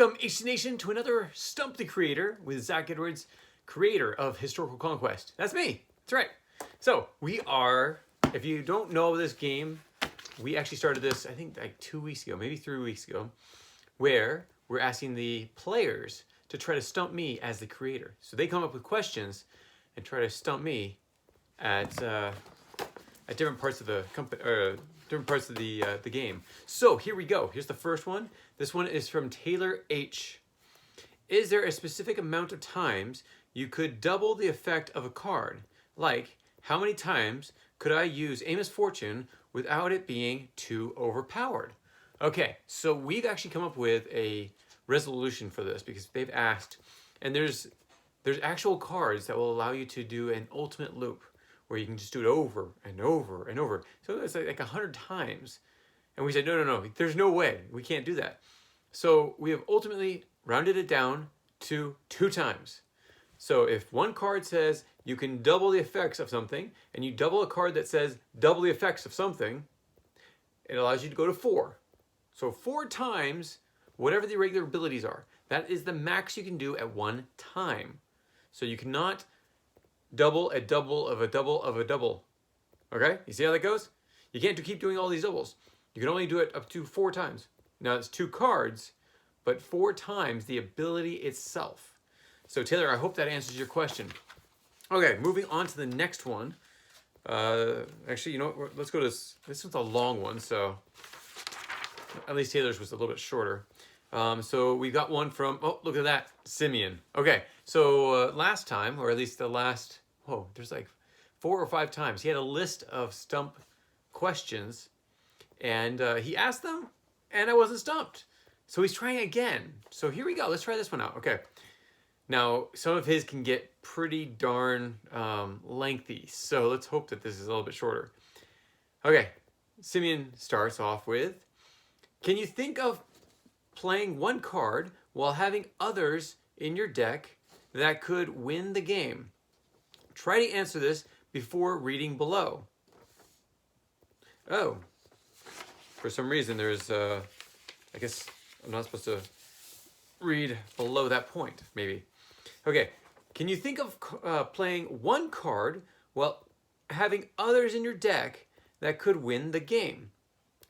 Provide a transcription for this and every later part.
Welcome, HC Nation, to another Stump the Creator with Zach Edwards, creator of Historical Conquest. That's me. That's right. So we are, if you don't know this game, we actually started this, I think like 2 weeks ago, maybe 3 weeks ago, where we're asking the players to try to stump me as the creator. So they come up with questions and try to stump me at different parts of the company, different parts of the game. So here we go. Here's the first one. This one is from Taylor H. Is there a specific amount of times you could double the effect of a card? Like, how many times could I use Amos Fortune without it being too overpowered? Okay, so we've actually come up with a resolution for this because they've asked, and there's actual cards that will allow you to do an ultimate loop where you can just do it over and over and over. So it's like 100 times. And we said, no, there's no way. We can't do that. So we have ultimately rounded it down to 2 times. So if one card says you can double the effects of something, and you double a card that says double the effects of something, it allows you to go to 4. So 4 times whatever the regular abilities are. That is the max you can do at one time. So you cannot double a double of a double of a double. Okay? You see how that goes? You can't keep doing all these doubles. You can only do it up to 4 times. Now it's 2 cards, but 4 times the ability itself. So Taylor, I hope that answers your question. Okay, moving on to the next one. Actually, you know what? Let's go to this. This one's a long one, so at least Taylor's was a little bit shorter. So we got one from, oh, look at that, Simeon. Okay, so last time, or at least the last, there's like 4 or 5 times, he had a list of stump questions, and he asked them, and I wasn't stumped. So he's trying again. So here we go. Let's try this one out. Okay. Now, some of his can get pretty darn lengthy, so let's hope that this is a little bit shorter. Okay. Simeon starts off with, can you think of playing one card while having others in your deck that could win the game? Try to answer this before reading below. Oh. For some reason, there's, I guess I'm not supposed to read below that point, maybe. Okay, can you think of playing one card while having others in your deck that could win the game?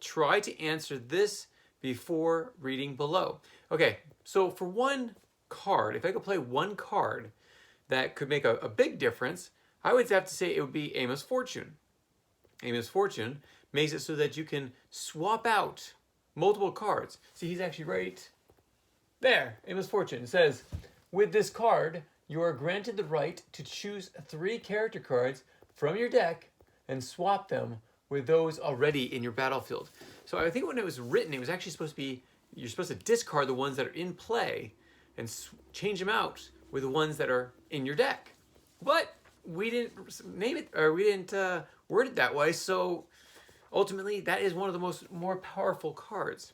Try to answer this before reading below. Okay, so for one card, if I could play one card that could make a big difference, I would have to say it would be Amos Fortune. Amos Fortune makes it so that you can swap out multiple cards. See, he's actually right there. Amos Fortune says, with this card, you are granted the right to choose 3 character cards from your deck and swap them with those already in your battlefield. So I think when it was written, it was actually supposed to be, you're supposed to discard the ones that are in play and change them out with the ones that are in your deck. But we didn't name it, or we didn't word it that way, so ultimately, that is one of the more powerful cards.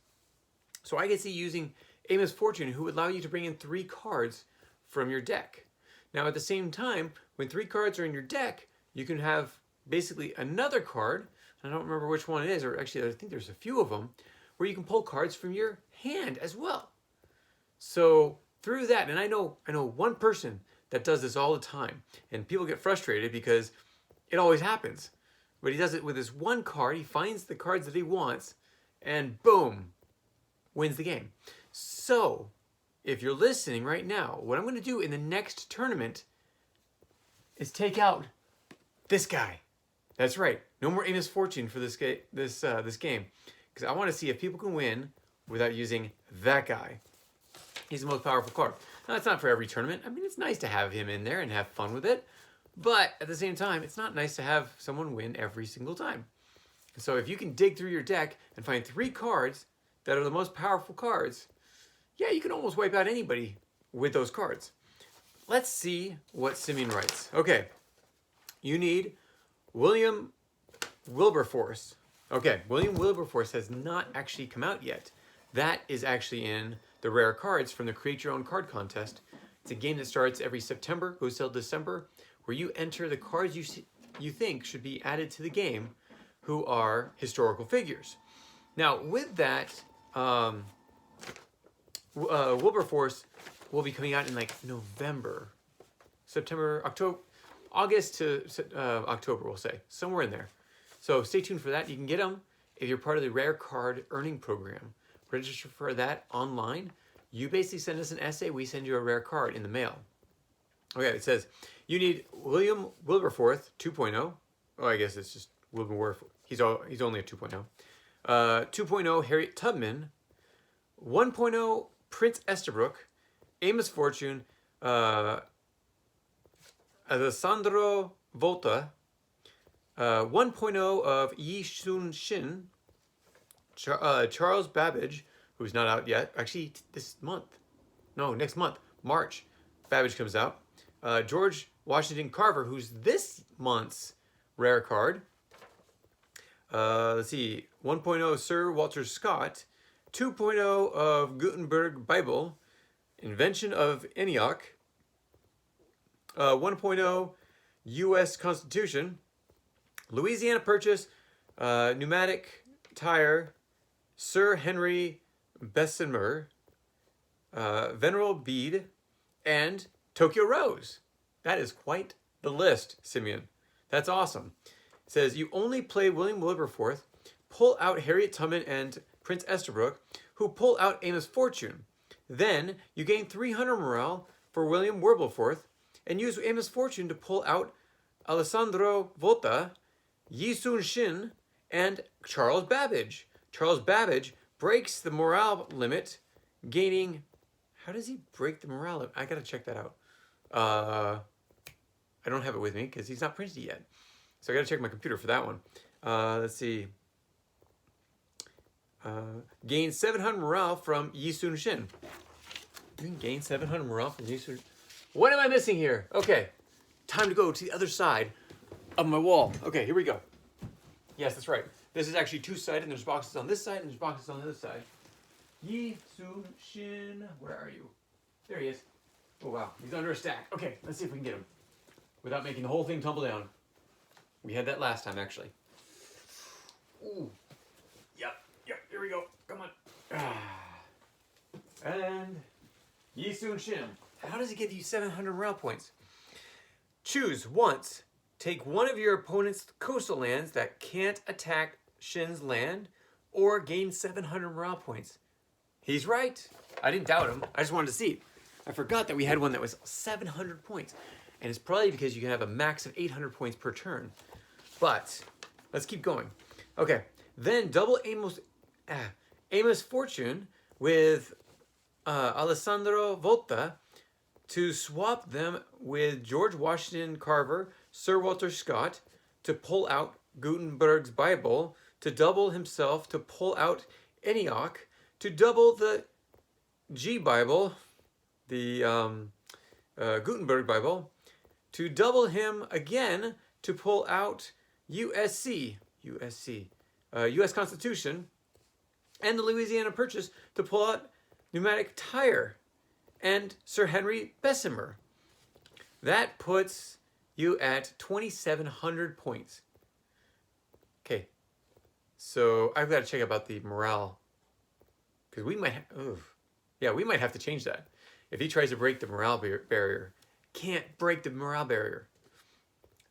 So I could see using Amos Fortune, who would allow you to bring in 3 cards from your deck. Now, at the same time, when 3 cards are in your deck, you can have basically another card. I don't remember which one it is, or actually, I think there's a few of them, where you can pull cards from your hand as well. So through that, and I know one person that does this all the time, and people get frustrated because it always happens. But he does it with his one card. He finds the cards that he wants, and boom, wins the game. So, if you're listening right now, what I'm going to do in the next tournament is take out this guy. That's right. No more Amos Fortune for this game, because I want to see if people can win without using that guy. He's the most powerful card. Now, that's not for every tournament. I mean, it's nice to have him in there and have fun with it. But at the same time, it's not nice to have someone win every single time. So if you can dig through your deck and find 3 cards that are the most powerful cards, yeah, you can almost wipe out anybody with those cards. Let's see what Simeon writes. Okay, you need William Wilberforce. Okay, William Wilberforce has not actually come out yet. That is actually in the rare cards from the Create Your Own Card Contest. It's a game that starts every September, goes till December, where you enter the cards you think should be added to the game who are historical figures. Now, with that Wilberforce will be coming out in like November, September, October, August to October, we'll say, somewhere in there. So stay tuned for that. You can get them if you're part of the Rare Card Earning Program. Register for that online. You basically send us an essay, we send you a rare card in the mail. Okay, it says you need William Wilberforce 2.0. Oh, I guess it's just William Wilberforce. He's only a 2.0. 2.0 Harriet Tubman. 1.0 Prince Estabrook. Amos Fortune. Alessandro Volta. 1.0 of Yi Soon Shin. Charles Babbage, who's not out yet. Actually, this month. No, next month. March. Babbage comes out. George Washington Carver, who's this month's rare card. Let's see. 1.0 Sir Walter Scott. 2.0 of Gutenberg Bible. Invention of ENIAC. 1.0 U.S. Constitution. Louisiana Purchase. Pneumatic Tire. Sir Henry Bessemer. Venerable Bede. And Tokyo Rose. That is quite the list, Simeon. That's awesome. It says, you only play William Wilberforce, pull out Harriet Tubman and Prince Estabrook, who pull out Amos Fortune. Then you gain 300 morale for William Wilberforce, and use Amos Fortune to pull out Alessandro Volta, Yi Soon Shin, and Charles Babbage. Charles Babbage breaks the morale limit, gaining... How does he break the morale limit? I gotta check that out. I don't have it with me because he's not printed yet. So I gotta check my computer for that one. Let's see. Gain 700 morale from Yi Soon Shin. You can gain 700 morale from Yi Soon. What am I missing here? Okay, time to go to the other side of my wall. Okay, here we go. Yes, that's right. This is actually two-sided, and there's boxes on this side, and there's boxes on the other side. Yi Soon Shin, where are you? There he is. Oh, wow, he's under a stack. Okay, let's see if we can get him without making the whole thing tumble down. We had that last time, actually. Ooh. Yep, here we go. Come on. And Yi Soon Shin. How does it give you 700 morale points? Choose once. Take one of your opponent's coastal lands that can't attack Shin's land, or gain 700 morale points. He's right. I didn't doubt him. I just wanted to see. I forgot that we had one that was 700 points. And it's probably because you can have a max of 800 points per turn. But let's keep going. Okay. Then double Amos Fortune with Alessandro Volta to swap them with George Washington Carver, Sir Walter Scott, to pull out Gutenberg's Bible, to double himself, to pull out ENIAC, to double the G Bible, the Gutenberg Bible, to double him again, to pull out US Constitution, and the Louisiana Purchase to pull out Pneumatic Tire and Sir Henry Bessemer. That puts you at 2,700 points. Okay, so I've got to check about the morale, because we might we might have to change that. If he tries to break the morale barrier, can't break the morale barrier.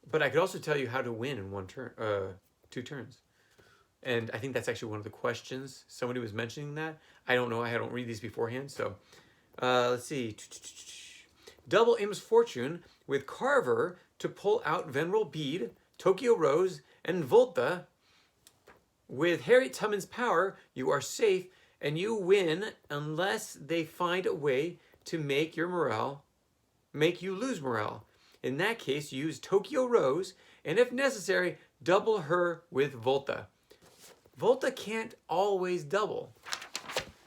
But I could also tell you how to win in 2 turns. And I think that's actually one of the questions. Somebody was mentioning that. I don't know. I don't read these beforehand. So let's see. Double Amos Fortune with Carver to pull out Venerable Bede, Tokyo Rose, and Volta. With Harriet Tubman's power, you are safe and you win unless they find a way to make you lose morale. In that case, use Tokyo Rose, and if necessary, double her with Volta. Volta can't always double.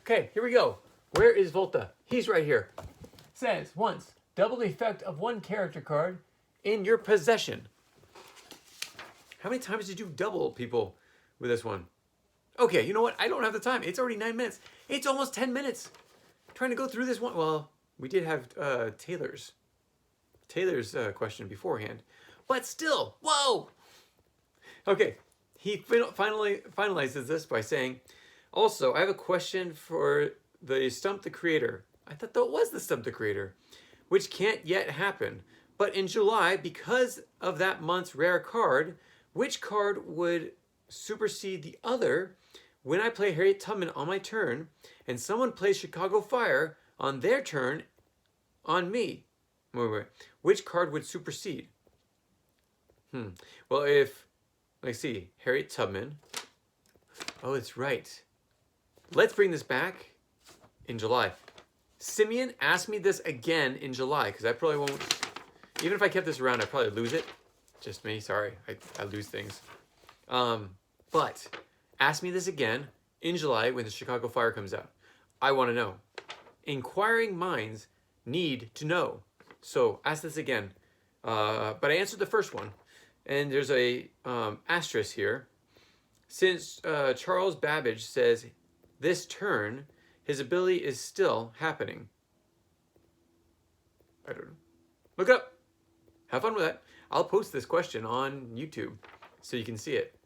Okay, here we go. Where is Volta? He's right here. Says once, double the effect of one character card in your possession. How many times did you double people with this one? Okay, you know what? I don't have the time. It's already 9 minutes. It's almost 10 minutes. I'm trying to go through this one. Well, we did have Taylor's question beforehand. But still, whoa! Okay, he finally finalizes this by saying, also, I have a question for the Stump the Creator. I thought that was the Stump the Creator, which can't yet happen. But in July, because of that month's rare card, which card would supersede the other when I play Harriet Tubman on my turn and someone plays Chicago Fire on their turn on me? Wait. Which card would supersede? Well, if, let's see, Harriet Tubman. Oh, that's right. Let's bring this back in July. Simeon asked me this again in July, because I probably won't, even if I kept this around, I'd probably lose it. Just me, sorry, I lose things. But ask me this again in July when the Chicago Fire comes out. I want to know. Inquiring minds need to know. So ask this again. But I answered the first one. And there's a asterisk here. Since Charles Babbage says this turn, his ability is still happening. I don't know. Look it up. Have fun with that. I'll post this question on YouTube so you can see it.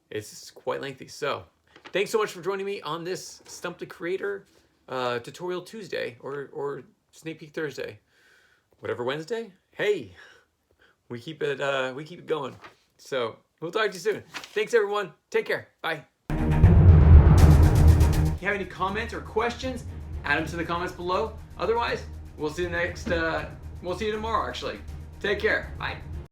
It's quite lengthy. So thanks so much for joining me on this Stump the Creator tutorial Tuesday or Sneak Peek Thursday. Whatever Wednesday. Hey, we keep it going. So we'll talk to you soon. Thanks everyone. Take care. Bye. If you have any comments or questions, add them to the comments below. Otherwise, we'll see you tomorrow actually. Take care. Bye.